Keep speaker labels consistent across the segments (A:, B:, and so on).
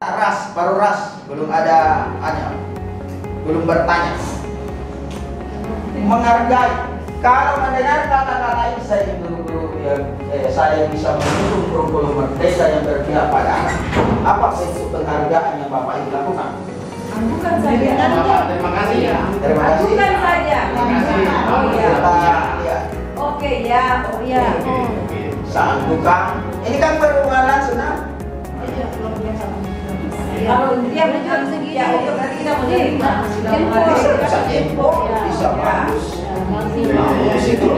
A: baru ras, belum ada belum bertanya. Menghargai. Kalau mendengar kata-kata ini saya guru-guru yang saya bisa mendukung kurikulum merdeka yang berpihak pada anak. Apa bentuk penghargaan yang Bapak Ibu lakukan?
B: Bukan saja.
C: Terima kasih ya.
A: Terima kasih.
B: Bukan saja.
C: Terima kasih.
B: Oh iya.
A: Ya.
B: Oke ya. Oh iya.
A: Saat buka. Ini kan perhubungan senang.
B: Kalau dia menjual segini, ya untuk nanti kita mau jadi
A: Bisa tempo, bisa bagus. Bagus itu.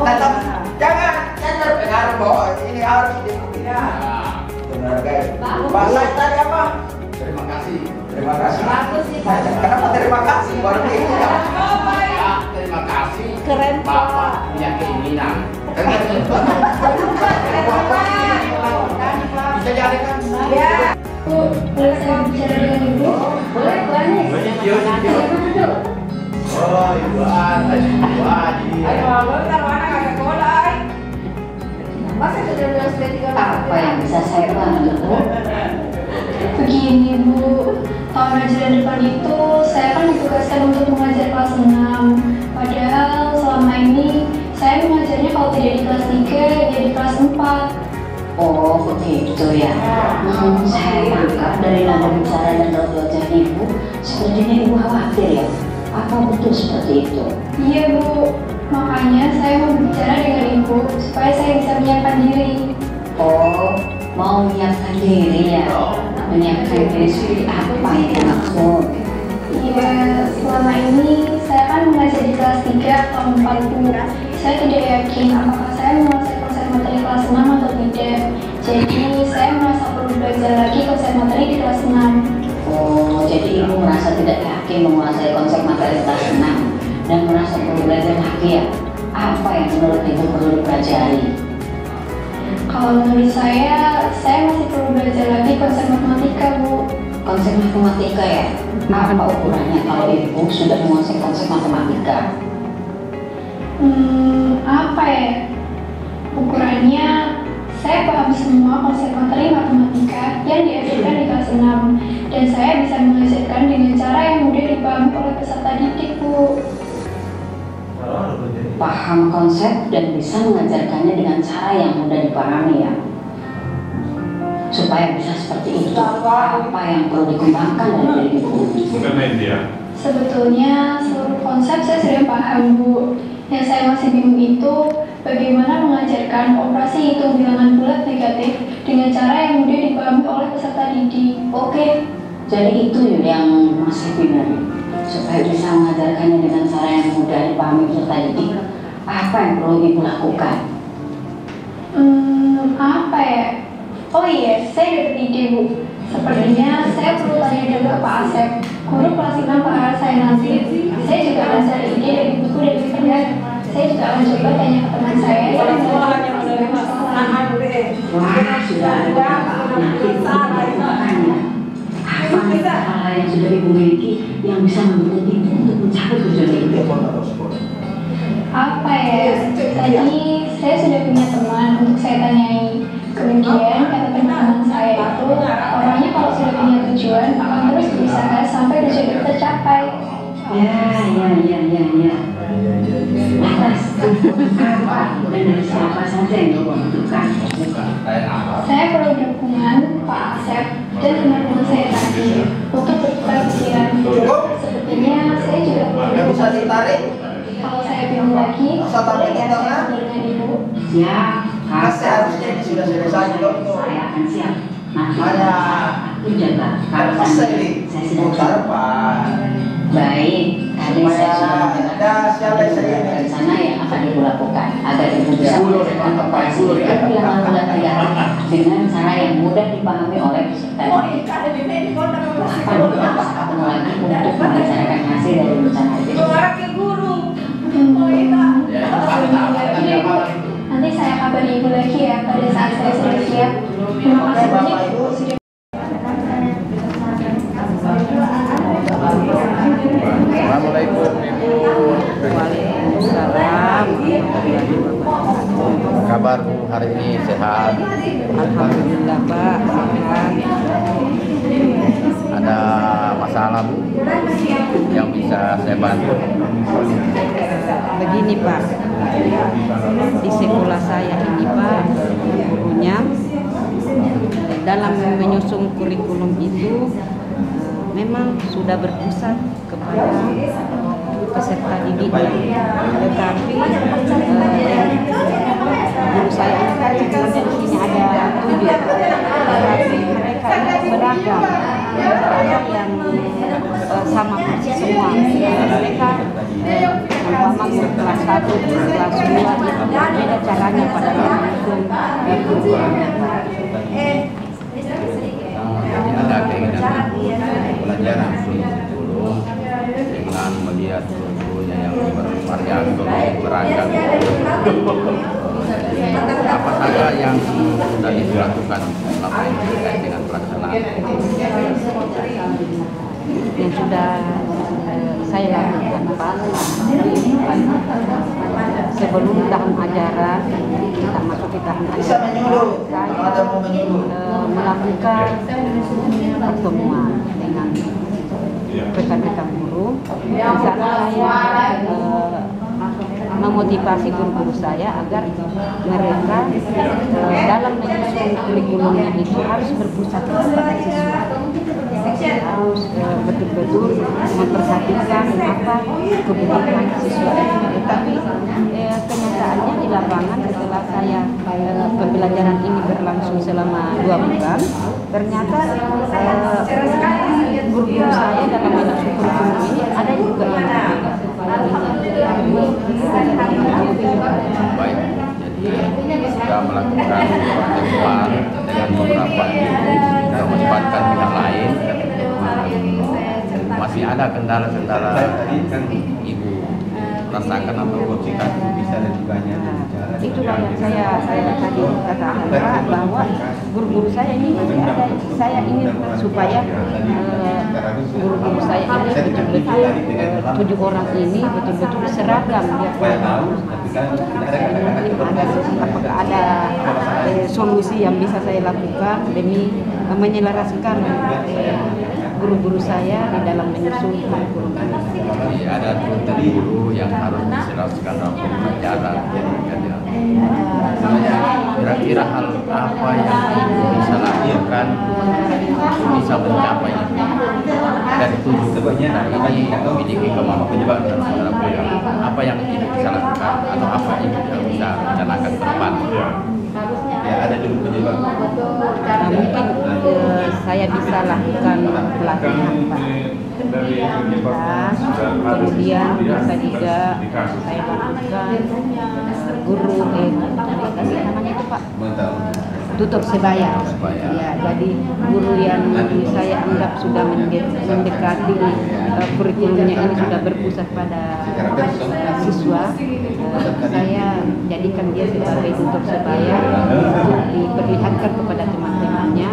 A: Tetap jangan terpengaruh bahwa ini harus diikuti. Menghargai. Bahasa tadi apa?
C: Terima kasih.
A: Terima kasih.
B: Bagus sih Pak.
A: Kenapa terima kasih? Baru ini.
C: Terima kasih.
B: Keren
C: Bapak punya keinginan. Bisa jadi kan?
B: Ya.
D: Boleh saya bicara dengan ibu?
B: Boleh, boleh.
C: Oh, Ibu Aji.
B: Ayo, lo taruh anak agak sekolah. Masa sudah lulus D3
D: Apa yang bisa saya bantu? Begini Bu, tahun ajaran depan itu saya kan ditugaskan untuk mengajar kelas 6. Padahal selama ini saya mengajarnya kalau tidak di kelas 3, ya di kelas 4. Oh begitu ya. Saya tangkap dari nada bicara dan raut wajah ibu, sepertinya ibu khawatir ya. Apa betul seperti itu? Iya Bu, makanya saya mau berbicara dengan ibu supaya saya bisa menyiapkan diri. Oh, mau menyiapkan diri ya? Menyiapkan diri seperti apa itu maksud? Iya, selama ini saya kan mengajar di kelas 3 atau 4 Bu. Saya tidak yakin apakah saya menguasai konsep materi kelas 6 atau tidak. Jadi saya merasa perlu belajar lagi konsep materi di kelas 6. Oh, jadi ibu merasa tidak yakin menguasai konsep materi kelas 6 dan merasa perlu belajar lagi ya? Apa yang menurut ibu perlu dipelajari? Kalau menurut saya masih perlu belajar lagi konsep matematika Bu. Konsep matematika ya? Apa ukurannya kalau ibu sudah menguasai konsep matematika? Apa ya? Ukurannya saya paham semua konsep materi matematika yang diajarkan di kelas 6 dan saya bisa mengajarkan dengan cara yang mudah dipahami oleh peserta didik Bu. Paham konsep dan bisa mengajarkannya dengan cara yang mudah dipahami ya. Supaya bisa seperti itu, apa yang perlu dikembangkan dari diri ibu? Sebetulnya seluruh konsep saya sudah paham Bu. Yang saya masih bingung itu bagaimana mengajarkan operasi hitung bilangan bulat negatif dengan cara yang mudah dipahami oleh peserta didik. Oke, jadi itu yang masih bingung. Supaya bisa mengajarkannya dengan cara yang mudah dipahami peserta didik, apa yang perlu ibu lakukan? Apa ya? Oh iya, saya dapat ide Bu. Sepertinya saya perlu tanya dulu ke Pak Asep, guru kelas 6 para saya nanti. Saya juga akan cari ide dari buku dan internet. Saya juga akan coba tanya ke teman saya yang wah, sudah ada nanti bertanya. Apa hal yang sudah ibu miliki yang bisa membuat ibu untuk mencapai tujuan ibu? Apa ya? Tadi saya sudah punya teman untuk saya tanyai. Kemudian kata teman saya itu orangnya kalau sudah punya tujuan akan terus berusaha sampai tujuan itu tercapai. Ya. Lantas, apa dan dari siapa saja yang membutuhkan? Saya perlu dukungan Pak Asep dan teman-teman saya tadi untuk bertukar pikiran. Sepertinya saya juga perlu
A: Bisa ditarik.
D: Kalau saya bingung lagi, boleh ya saya dengan ibu? Siap.
A: Seharusnya ini sudah selesai dong.
D: Saya akan siap. Nanti
A: Hanya
D: aku jaga. Kalau
A: saya
D: sedang
A: Pak.
D: Baik, tadi saya sudah mendengar dari sana yang akan ibu lakukan agar ibu bisa mengajarkan operasi bilangan bulat negatif dengan cara yang mudah dipahami oleh peserta didik. Kapan kita bisa ketemu lagi untuk membicarakan hasil dari rencana itu? Nanti saya kabari ibu lagi ya pada saat saya sudah siap. Terima kasih banyak ibu sudah.
E: Assalamualaikum Ibu.
F: Waalaikumsalam.
E: Kabar Bu hari ini sehat?
F: Alhamdulillah Pak, sehat.
B: Pak. Di sekolah saya ini Pak, gurunya dalam menyusun kurikulum itu memang sudah berpusat kepada peserta didiknya, tetapi guru saya ini kan di sini ada 7, tetapi mereka itu beragam yang sama persis semua. Mereka umpama guru kelas 1, kelas 2 itu beda caranya pada menyusun kurikulumnya.
E: Ada keinginan belajar kurikulum dengan melihat gurunya yang bervariasi beragam. Apa saja yang sudah dilakukan selama ini terkait dengan pelaksanaan?
B: Yang sudah saya lakukan Pak, sebelum tahun ajaran kita masuk ke tahun
A: Bisa
B: ajaran,
A: menyuruh,
B: saya
A: ada mau menyuruh.
B: melakukan pertemuan dengan rekan-rekan guru. Di sana saya memotivasi guru-guru saya agar mereka dalam menyusun kurikulumnya itu harus berpusat kepada siswa, harus betul-betul memperhatikan apa kebutuhan siswa itu. Tetapi kenyataannya di lapangan setelah saya pembelajaran ini berlangsung selama 2 bulan, ternyata guru-guru saya dalam menyusun kurikulum ini ada juga yang berbeda.
E: Baik, jadi sudah melakukan pertemuan dengan beberapa ibu dan melibatkan pihak lain. Masih ada kendala-kendala ibu rasakan atau bukan bisa lebih banyak bicara.
B: Itulah yang saya tadi katakan Pak, bahwa guru-guru saya ini masih ada. Saya ingin supaya guru-guru saya ini betul-betul 7 orang ini betul-betul seragam. Apakah ada solusi yang bisa saya lakukan demi menyelaraskan guru-guru saya di dalam menyusun kurikulum.
E: Jadi ada tuntutan guru yang harus diserahkan dalam pembelajaran. Kira-kira hal apa yang ibu bisa lakukan bisa mencapai dari 7 sebenarnya ini memiliki kemampuan dan apa yang ibu bisa lakukan atau apa ibu yang bisa rencanakan ke depan? Ya, ada dulu penyebab.
B: Mungkin saya bisa lakukan pelatihan Pak. Kemudian bisa juga saya lakukan guru namanya itu Pak, tutor sebaya. Ya, jadi guru yang saya anggap sudah mendekati kurikulumnya ini sudah berpusat pada siswa, saya jadikan dia sebagai tutor sebaya untuk diperlihatkan kepada teman-temannya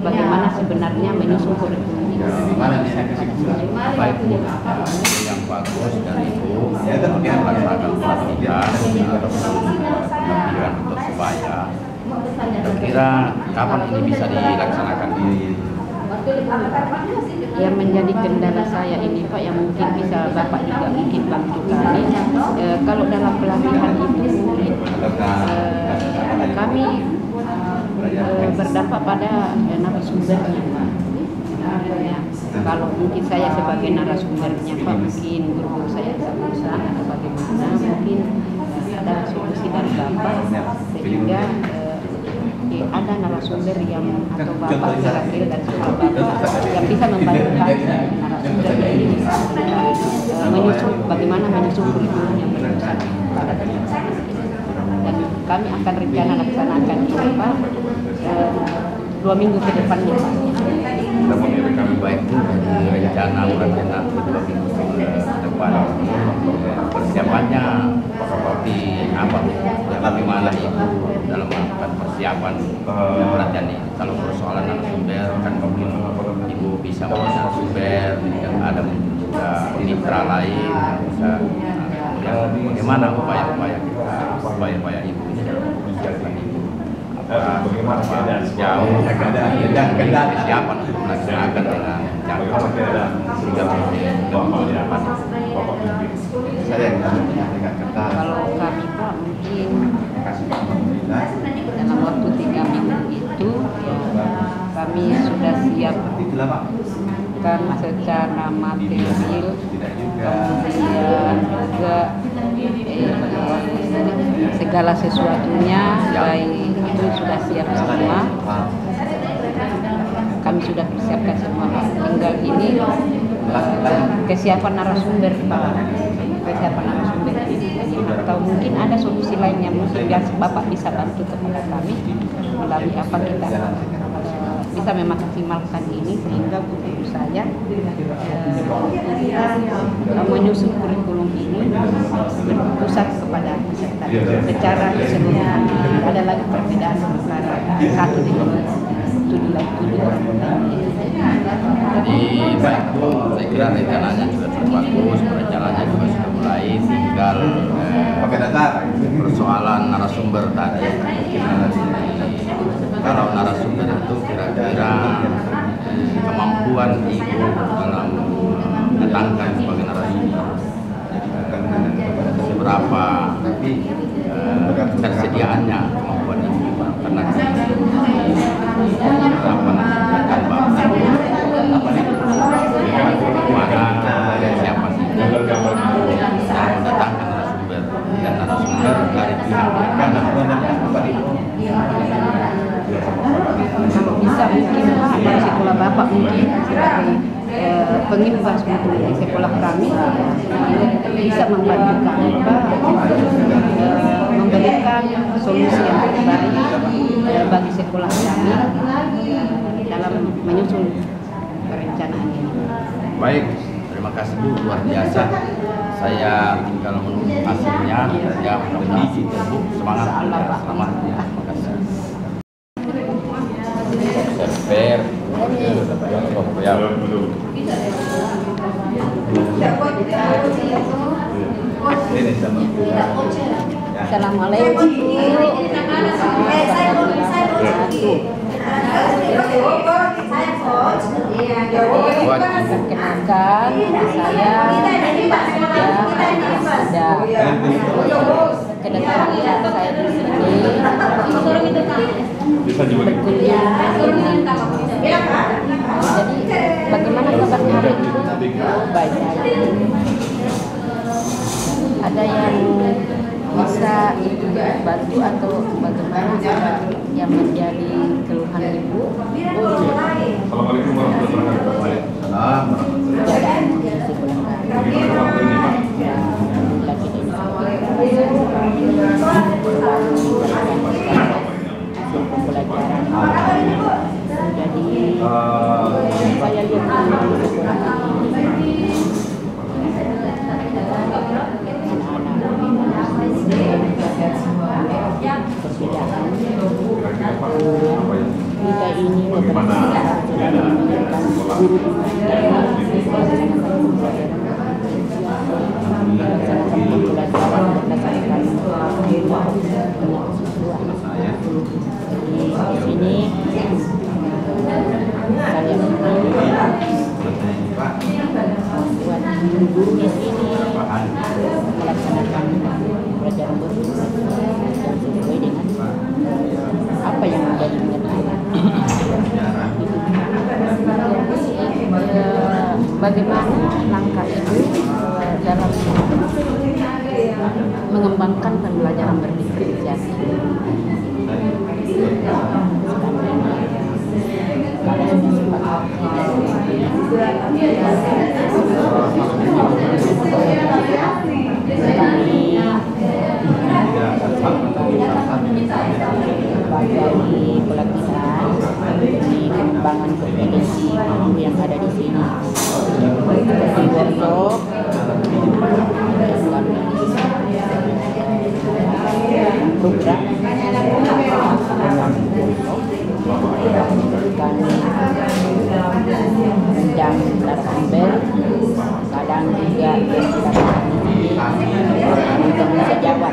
B: bagaimana sebenarnya menyusun kurikulum ini.
E: Baik, yang bagus dari ibu melaksanakan pelatihan atau pelatihan untuk sebaya. Kira kapan ini bisa dilaksanakan?
B: Yang menjadi kendala saya ini Pak, yang mungkin bisa Bapak juga mungkin bantu kami, kalau dalam pelatihan itu mungkin kami berdampak pada narasumbernya Pak. Ya, kalau mungkin saya sebagai narasumbernya Pak, mungkin guru-guru saya bisa berusaha atau bagaimana, mungkin ada solusi dari Bapak sehingga ada narasumber yang atau Bapak kira-kira dari soal Bapak yang bisa membantu kami narasumber ini menyusun bagaimana menyusun kurikulum yang berpusat pada teman-teman. Dan kami akan rencana laksanakan ini Pak 2 minggu ke depannya Pak.
E: Baik, dari rencana 2 minggu ke depan persiapannya seperti apa? Bagaimana ibu dalam melakukan persiapan pelatihan ini? Kalau persoalan narasumber kan mungkin ibu bisa narasumber yang ada juga mitra lain yang bisa bagaimana upaya-upaya ibu ini dalam persiapan ibu? Jauh persiapan untuk melaksanakan dengan jangka sehingga
F: saya yang dengan ketat.
B: Kalau disiapkan secara material, kemudian juga segala sesuatunya baik itu sudah siap semua. Kami sudah persiapkan semua, tinggal ini kesiapan narasumber atau mungkin ada solusi lainnya mungkin yang Bapak bisa bantu kepada kami melalui apa kita bisa memaksimalkan ini sehingga guru saya menyusun kurikulum ini berpusat kepada peserta secara keseluruhan. Ada lagi perbedaan antara satu dengan studi orang lain.
E: Jadi baik Bu, saya kira rencananya juga sudah bagus, perencanaannya juga sudah mulai, tinggal persoalan narasumber tadi. Kalau narasumber itu kira-kira kemampuan Ibu dalam mendatangkan sebagai narasumber seberapa tersediaannya kemampuan Ibu karena berapa nanti Bapak siapa sih mendatangkan narasumber dan narasumber dari pihak
B: Kalau bisa mungkin Pak dari sekolah Bapak mungkin sebagai pengimbas untuk sekolah kami bisa membantu kami Pak memberikan solusi yang terbaik bagi sekolah kami dalam menyusun perencanaan ini.
E: Baik, terima kasih Bu, luar biasa. Saya tinggal menunggu hasilnya. Ya, mudah-mudahan Bu semangat. Selamat. Terima kasih. Server. Ya.
B: Assalamualaikum. Perkenalkan saya ada kedatangan saya di sini berkunjung. Jadi bagaimana kabarnya hari ini? Baik. Ada yang bisa Ibu bantu atau bagaimana yang menjadi keluhan Ibu?
F: Assalamualaikum warahmatullahi wabarakatuh.
B: Jadi saya lihat kita ini
F: bagaimana
B: di sini saya buat guru-guru di sini melaksanakan pelajaran berulang yang sesuai dengan apa yang menjadi kenyataan. Bagaimana langkah itu dalam mengembangkan pembelajaran berdiferensiasi? Dari pelatihan di pengembangan kompetensi guru yang ada di sini, seperti workshop, program, kami jam narasumber, kadang juga untuk bisa jawab.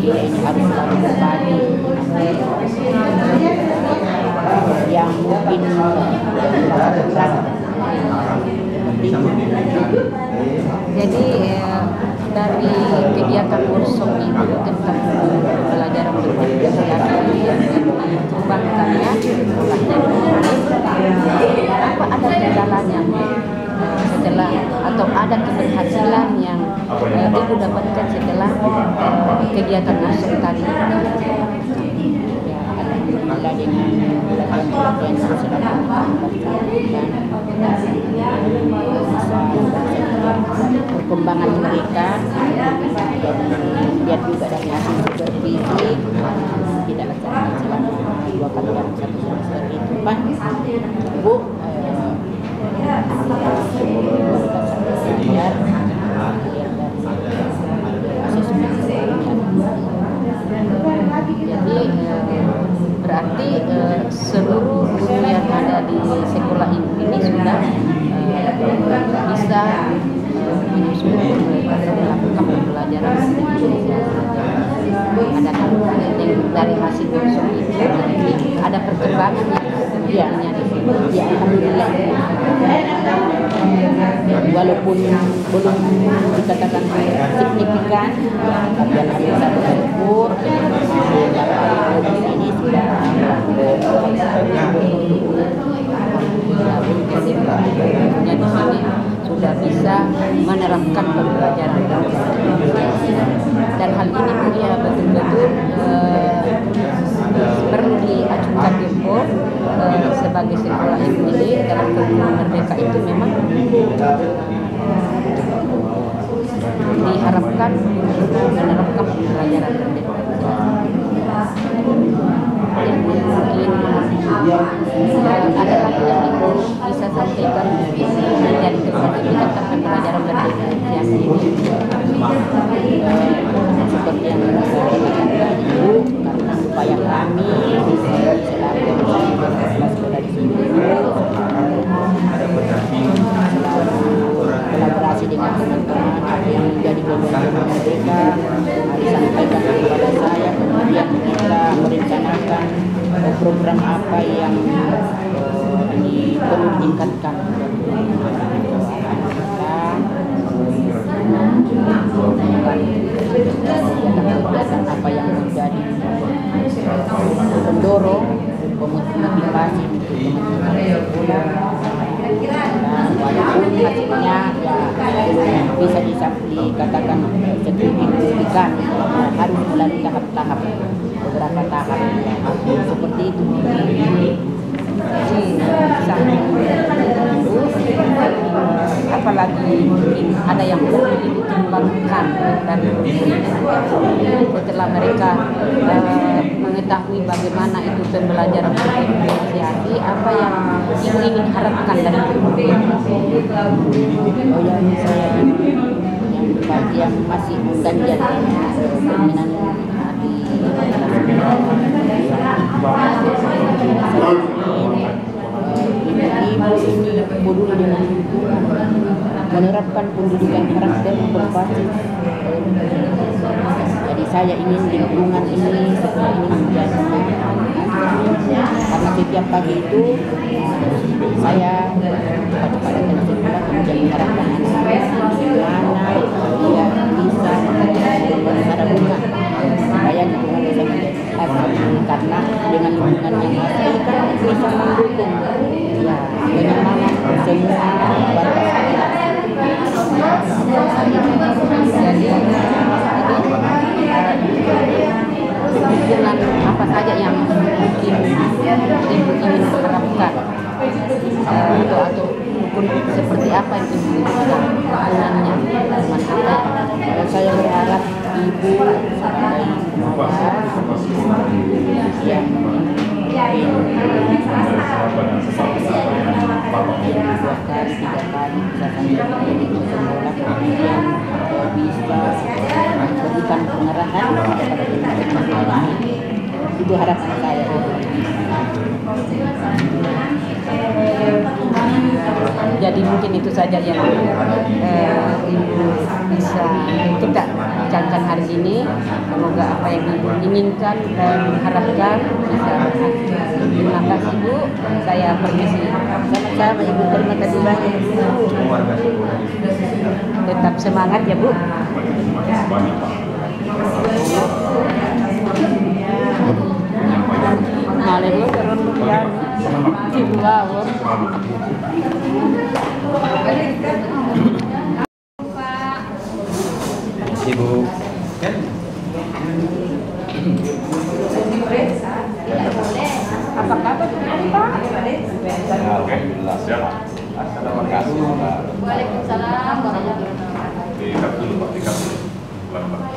B: Ini harus selalu berbagi yang mungkin berat. Jadi dari kegiatan workshop itu tentang pelajaran berdemokrasi yang dikembangkannya apa ada kendalanya setelah atau ada keberhasilan yang ibu dapatkan setelah kegiatan workshop tadi? Alhamdulillah dengan pelatihan yang sudah perkembangan mereka, lihat juga dari hasil supervisi tidak akan selama 2 kali dalam 1 semester itu Pak Bu jadi berarti seluruh guru yang ada di sekolah ini sudah bisa menyusun melakukan pembelajaran ada dari hasil workshop itu ada perkembangan yang di sini. Ya, alhamdulillah. Walaupun belum dikatakan signifikan, tapi alhamdulillah bersyukur ini sudah di sini sudah bisa menerapkan pembelajaran dan hal ini pun ya betul-betul perlu diajukan jempol sebagai sekolah ini dalam kurikulum merdeka itu memang diharapkan menerapkan pembelajaran merdeka. Yang mungkin ada lagi yang ibu bisa sampaikan menjadi kesertifikat pembelajaran merdeka yang ini seperti yang disampaikan ibu karena upaya kami selalu sekolah di sini kolaborasi dengan teman-teman yang menjadi pembelajaran merdeka disampaikan kepada saya, kemudian kita merencanakan program apa yang perlu ditingkatkan. Kegiatan apa yang menjadi pendorong memotivasi untuk walaupun hasilnya ya bisa dikatakan signifikan, harus melalui tahap-tahap beberapa tahap seperti itu. Apalagi mungkin ada yang perlu dikembangkan dan setelah mereka mengetahui bagaimana itu pembelajaran berdifferensiasi, apa yang ibu ingin harapkan dari guru? Yang masih mengganjal keinginan hati ibu ini peduli dengan menerapkan pendidikan karakter berbasis. Jadi saya ingin lingkungan ini seperti ini menjadi karena setiap pagi itu saya pada sekolah kemudian mengharapkan anak-anak dia bisa pada bunga supaya lingkungan bisa menjadi karena dengan lingkungan yang baik kan bisa mendukung ya penyemangat semua warga. Jadi dengan apa saja yang mungkin ibu ingin mengharapkan atau seperti apa yang ibu inginkan hubungannya dengan apa? Saya berharap ibu sebagai mawar yang dua kali, 3 kali bisa sampai di sekolah kemudian bisa memberikan pengarahan kepada teman-teman. Itu harapan saya. Jadi mungkin itu saja yang ibu bisa kita berbincangkan hari ini. Semoga apa yang Ibu inginkan dan harapkan bisa berhasil. Terima kasih Bu, saya permisi. Sama-sama Ibu, terima kasih banyak. Tetap semangat ya Bu.
F: Banyak Pak.
B: Haleluya, terima Ibu Awor.
E: Ibu.
B: Apa kabar Pak?
E: Alhamdulillah. Terima kasih Pak.
B: Waalaikumsalam warahmatullahi wabarakatuh.
F: Diikat dulu Pak, diikat dulu. Pelan-pelan.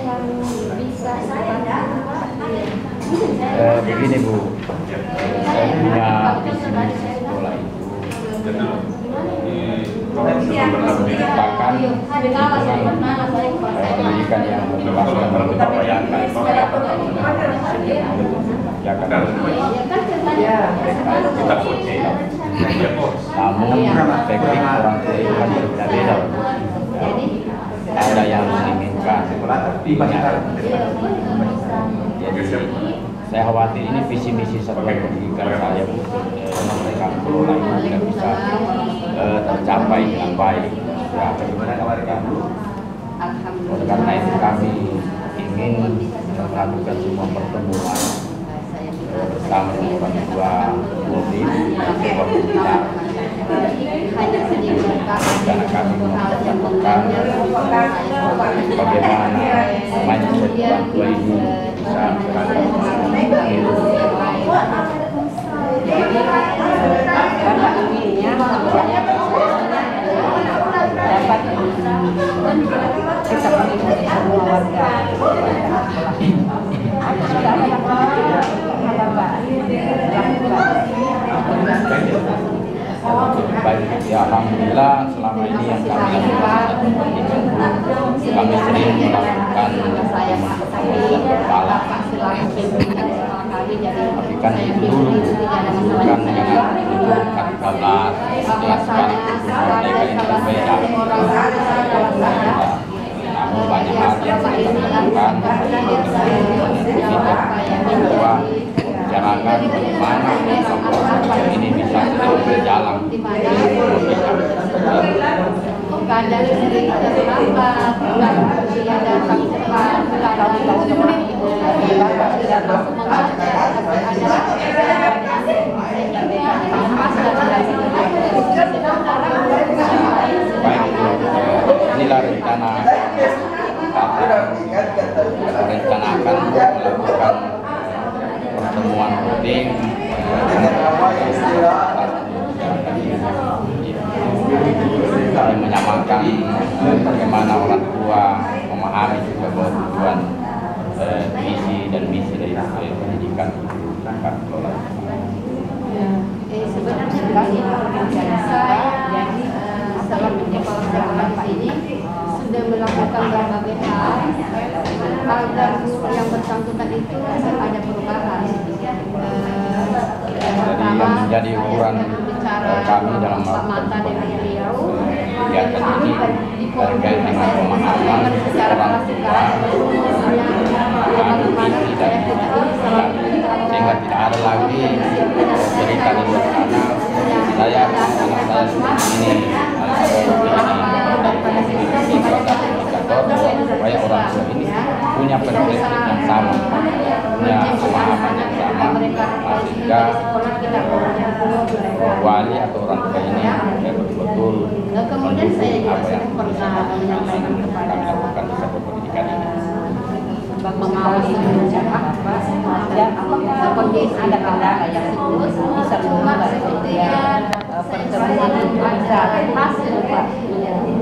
B: Bisa saya
E: Begini Bu, saya punya visi misi sekolah itu
F: Jadi dulu. Ini
E: merupakan pendidikan yang membebaskan berkebayaan ya kan
F: kita coaching. Ya coach.
E: namun teknik orang tua itu kan berbeda-beda. Ada yang menginginkan jadi saya khawatir ini visi misi satuan pendidikan saya Bu, mereka kelola itu tidak bisa tercapai dengan baik. Ya, bagaimana kabarnya Bu? Oleh karena itu kami ingin melakukan semua pertemuan bersama dengan orang tua murid, pemerintah, karena kami memperhatikan bagaimana mindset orang tua ini bisa
B: Bapak inginnya supaya dapat tetap mengikuti semua warga. Sudah ada yang Bapak
E: baik, ya alhamdulillah selama ini yang kami lakukan kami sering melakukan kepala tapi kan itu dulu bukan dengan kata-kata jelaskan mereka yang berbeda namun banyak hal yang kita lakukan kita membicarakan bagaimana ini bisa berjalan
B: kadang sering terlambat, dia datang cepat, kalau tidak seperti itu, Bapak tidak mampu mengajar,
E: inilah rencana rencanakan melakukan pertemuan rutin kami menyamakan bagaimana orang tua memahami juga bahwa tujuan visi dan misi dari pendidikan itu akan kelola.
B: Sebenarnya kami saya jadi setelah menjadi Bapak ini sudah melakukan berbagai hal agar guru yang bersangkutan itu ada perubahan.
E: Jadi yang menjadi ukuran kami dalam melakukan kegiatan ini terkait dengan pemahaman orang tua visi dan sehingga tidak ada lagi cerita di luar sana saya anak saya seperti ini supaya orang tua ini punya perspektif yang sama, punya pemahaman yang sama, sehingga wali atau orang tua ini betul-betul mendukung apa yang kami lakukan di sektor pendidikan ini.
B: Mengawasi dan seperti ada kendala yang bisa berubah kemudian pertemuan itu bisa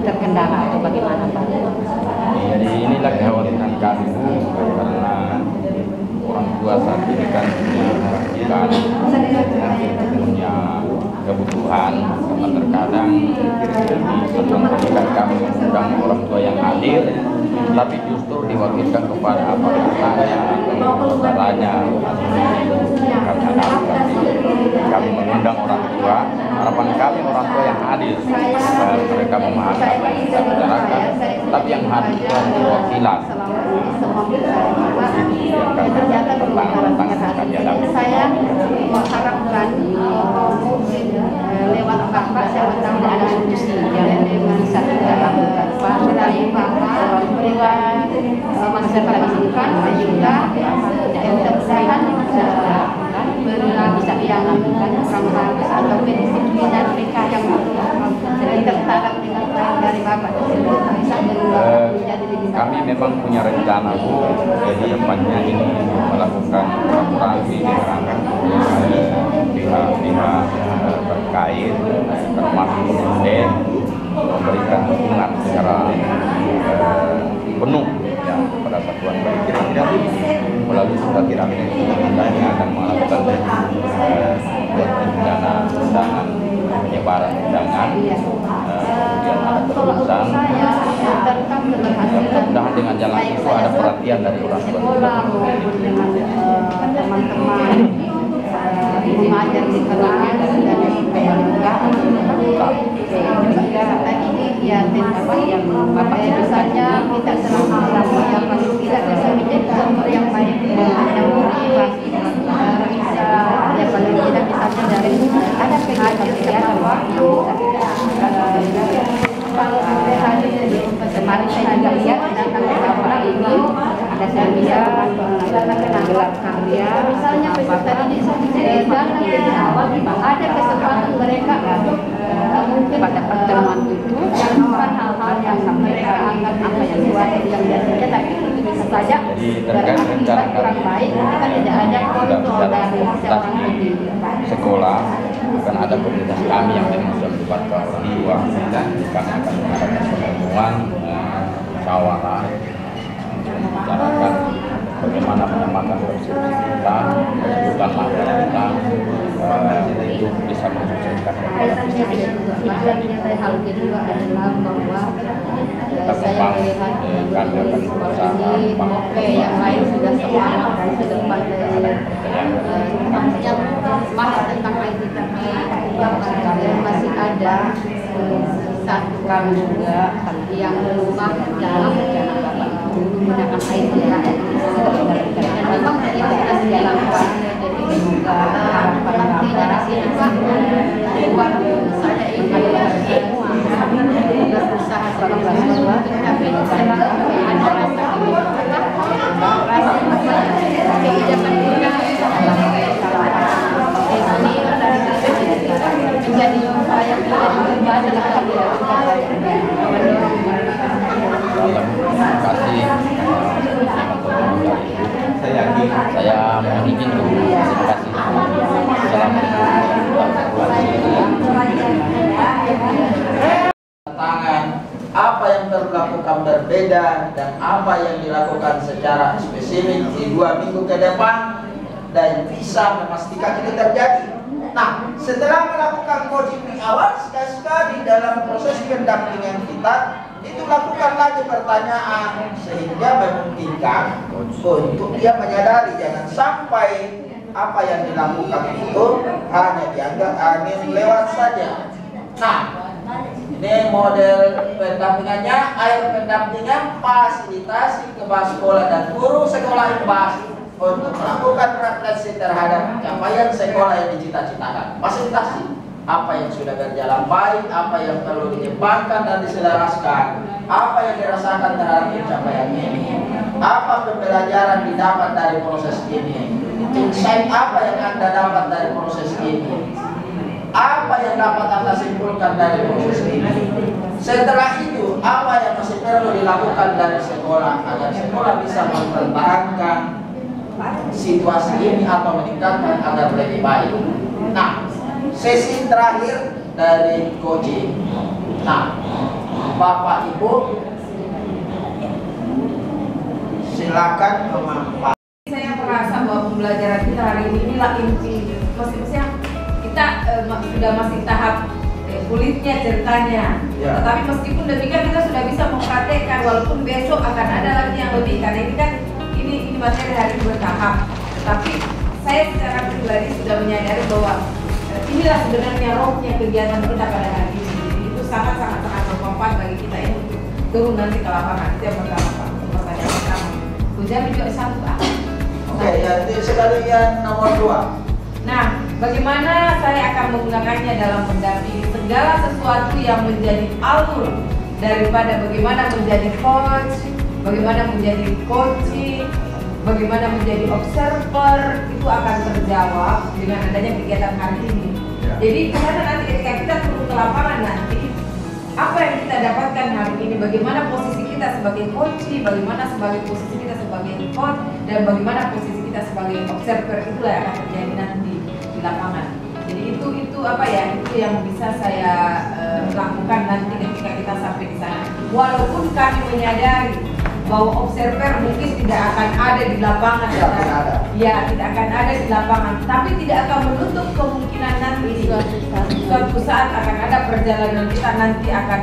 B: terkendala atau bagaimana Pak?
E: Jadi inilah kekhawatiran kami karena orang tua saat ini kan punya kebutuhan karena terkadang di satuan pendidikan kami mengundang orang tua yang hadir tapi justru diwakilkan kepada apa katanya atau saudaranya kami harapkan kami mengundang orang tua harapan kami orang tua yang hadir mereka memahami apa yang kita bicarakan tapi yang hadir itu perwakilan
B: semua pun saya juga ternyata saya mengharapkan lewat Bapak saya bertemu ada solusi yang bisa kita lakukan Pak selain lewat masyarakat masukan dan juga mudah-mudahan bisa dilakukan orang-orang atau kedisiplinan mereka yang kita berharap dengan dari Bapak tersebut bisa menjadi lebih baik.
E: Kami memang punya rencana Bu, jadi depannya ini melakukan kolaborasi dengan pihak-pihak terkait termasuk Kementerian memberikan dukungan secara penuh ya pada satuan pendidikan melalui surat edaran kami akan melakukan dana undangan penyebaran undangan kemudian ada perusahaan mudah-mudahan dengan jalan itu ada perhatian dari orang tua
B: teman-teman mengajar di kalangan dan ini ya apa yang Bapak misalnya kita selama yang paling tidak bisa menjadi sumber yang baik yang motivasi bisa ya paling tidak misalnya dari ada kegiatan waktu kemarin saya juga lihat datang ke Bapak ini ada seminar gelar karya misalnya peserta didik ada kesempatan mereka mungkin pada pertemuan itu bukan hal-hal yang mereka anggap apa yang suatu yang biasanya tapi itu bisa saja berangkat kurang baik kita tidak ada kontrol dari seorang pendidik
E: sekolah akan ada komunitas kami yang memang sudah melibatkan orang tua dan kami akan mengadakan pertemuan musyawarah membicarakan bagaimana menyamakan persepsi kita bukan langkah kita itu bisa mensukseskan
B: hal kedua adalah bahwa saya melihat
E: kami akan berusaha
B: yang lain sudah semangat dan ke depan yang bahas tentang IT tapi masih ada satu kami juga yang rumah dalam rencana Bapak menggunakan IT dan memang itu kita dijalankan jadi semoga nantinya di sini Pak buat saya ini berusaha sebagai tapi ada rasa kebijakan juga menjadi upaya kita juga adalah
E: terima kasih saya mohon izin dulu terima kasih
A: tangan apa yang terlakukan berbeda dan apa yang dilakukan secara spesifik di 2 minggu ke depan dan bisa memastikan ini terjadi. Nah, setelah melakukan coaching awal sekali-sekali dalam proses pendampingan kita itu lakukan lagi pertanyaan sehingga memungkinkan untuk dia menyadari jangan sampai apa yang dilakukan itu hanya dianggap angin lewat saja. Nah, ini model pendampingannya, air pendampingan fasilitasi kepala sekolah dan guru sekolah IPAS untuk melakukan refleksi terhadap capaian sekolah yang dicita-citakan. Fasilitasi apa yang sudah berjalan baik, apa yang perlu dikembangkan dan diselaraskan, apa yang dirasakan terhadap pencapaian ini, apa pembelajaran didapat dari proses ini, insight apa yang Anda dapat dari proses ini, apa yang dapat Anda simpulkan dari proses ini. Setelah itu, apa yang masih perlu dilakukan dari sekolah agar sekolah bisa mempertahankan situasi ini atau meningkatkan agar lebih baik. Nah, sesi terakhir dari coaching. Nah, Bapak Ibu silakan memanfaatkan.
G: Saya merasa bahwa pembelajaran kita hari ini inilah inti. Maksudnya kita sudah masih tahap kulitnya ceritanya. Ya. Tetapi meskipun demikian kita sudah bisa mempraktekkan walaupun besok akan ada lagi yang lebih karena ini kan ini materi hari bertahap. Tetapi saya secara pribadi sudah menyadari bahwa inilah sebenarnya rohnya kegiatan kita pada hari ini. Jadi itu sangat bermanfaat bagi kita ini untuk turun nanti ke lapangan. Itu yang pertama Pak. Pertanyaan pertama. Mujani juga satu A.
A: Oke, ya itu sekalian nomor 2.
G: Nah, bagaimana saya akan menggunakannya dalam mendampingi segala sesuatu yang menjadi alur daripada bagaimana menjadi coach, bagaimana menjadi coaching, bagaimana menjadi observer, itu akan terjawab dengan adanya kegiatan hari ini. Jadi karena nanti ketika kita turun ke lapangan nanti, apa yang kita dapatkan hari ini, bagaimana posisi kita sebagai coach, bagaimana posisi kita sebagai coach, dan bagaimana posisi kita sebagai observer, itulah yang akan terjadi nanti di lapangan. Jadi itu apa ya, itu yang bisa saya lakukan nanti ketika kita sampai di sana. Walaupun kami menyadari bahwa observer mungkin tidak akan ada di lapangan, ya tidak akan ada di lapangan, tapi tidak akan menutup kemungkinan nanti suatu saat akan ada perjalanan kita nanti akan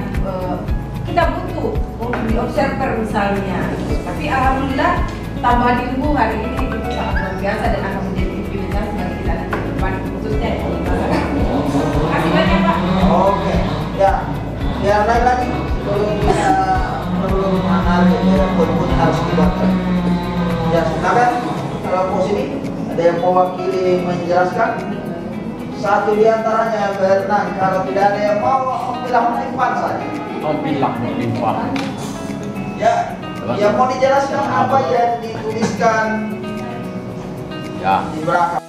G: kita butuh untuk di observer misalnya. Tapi alhamdulillah tambah ilmu hari ini itu sangat luar biasa dan akan menjadi implementasi bagi kita nanti ke depan, khususnya di masyarakat. Terima kasih banyak Pak.
A: Oke, ya, yang lain lagi belum menarik ya, pun harus dibaca. Ya, silakan kalau pos ini ada yang mewakili menjelaskan. Satu di antaranya Bernang, kalau tidak ada yang mau bilang menimpang saja.
E: Bilang menimpang.
A: Ya, yang mau dijelaskan apa yang dituliskan
E: Ya.
A: di belakang.